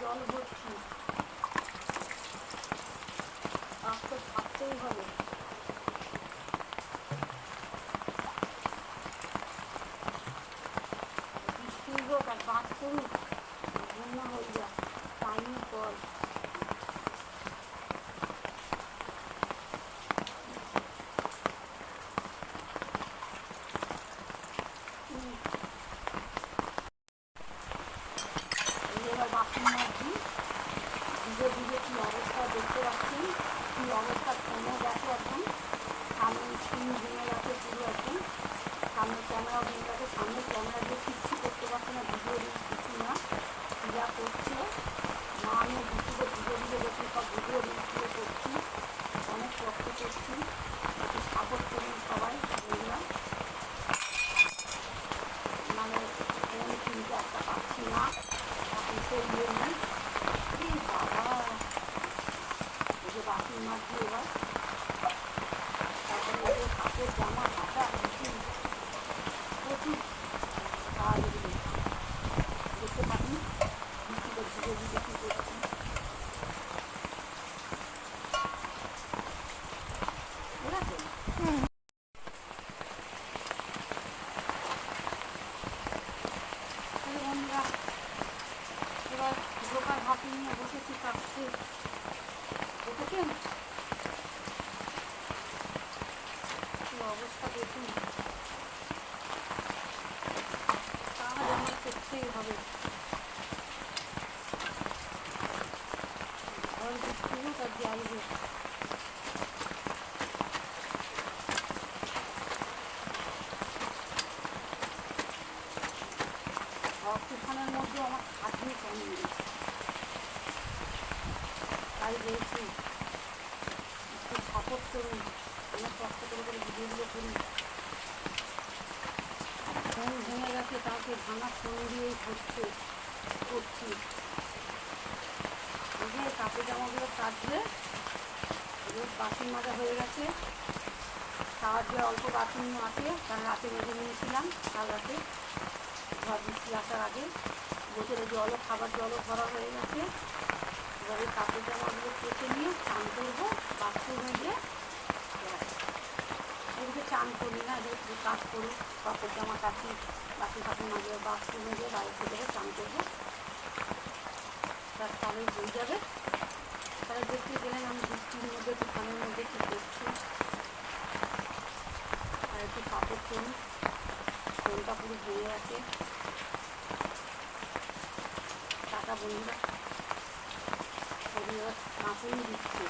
জল ভরছি, কাজ তো থাকতেই হবে। বৃষ্টি হোক আর কাজ করুক, বন্যা হয়ে যায় টাইমের পর। এবার বাসন মাজছি, ধীরে ধীরে কী অবস্থা দেখতে পাচ্ছি, কী অবস্থা কমে গেছে এখন। সামনে স্ক্রিন ভেঙে গেছে পুরো একদম, সামনে ক্যামেরা ভেঙে গেছে, সামনে ক্যামেরা দিয়ে কিচ্ছু করতে পারছি না, ভিডিও রিলস কিছু না। যা করছে মা আমিও দুপুরে ধীরে ধীরে দেখি সব ভিডিও রিলসগুলো করছি, অনেক কষ্ট করছি। একটু সাপোর্ট করুন সবাই বন্ধুরা, মানে ফোন কিনতে একটা পাচ্ছি না, এখন সেই ইয়ে নেই। বাবা এই যে বাসন মাজছি এবার, তারপরে এই যে কাপড় জামা কাটা প্রচুর প্রচুর কাজ এগুলো দেখতে পাচ্ছি। বৃষ্টিতে ধীরে ধীরে কী করছি। ঠিক আছে, তাহলে বন্ধুরা এবার ঢোকার হাতে নিয়ে বসেছি কাজকে। দেখেছেন কি অবস্থা দেখুন, কাজ আমার করতেই হবে। ঘর বৃষ্টি হোক আর যাই হোক, তুফানের মধ্যে আমার খাটনি কম নেই, তাই বলছি একটু সাপোর্ট করুন, অনেক কষ্ট করে ভিডিওগুলো করি। ফোন ভেঙে গেছে, তাকে ভাঙা ফোন দিয়েই করছি। এই যে কাপড় জামাগুলো কাচবে, এগুলো বাসন মাজা হয়ে গেছে, খাওয়ার যে অল্প বাসন আছে কারণ রাতে মেজে নিয়েছিলাম, কাল রাতে ঝড় বৃষ্টি আসার আগে। বোতলে জলও খাবার জলও ভরা হয়ে গেছে। এবার এই কাপড় জামাগুলো কেটে নিয়ে চান করবো, বাথরুমে গিয়ে এদিকে চান করি না, এদিকে কাজ করি, কাপড় জামা কাচি, বাসন টাসন মাঝে বাথরুমে গিয়ে বাড়িতে গেলে চান করবো, তার তাহলে হয়ে যাবে। তাহলে দেখতে গেলেন আমি বৃষ্টির মধ্যে তুফানের মধ্যে কী করছি। আর একটু সাপোর্ট করি, ফোনটা পুরো ভেঙে আছে। টাটা বন্ধুরা, কাঁপুনি দিচ্ছে।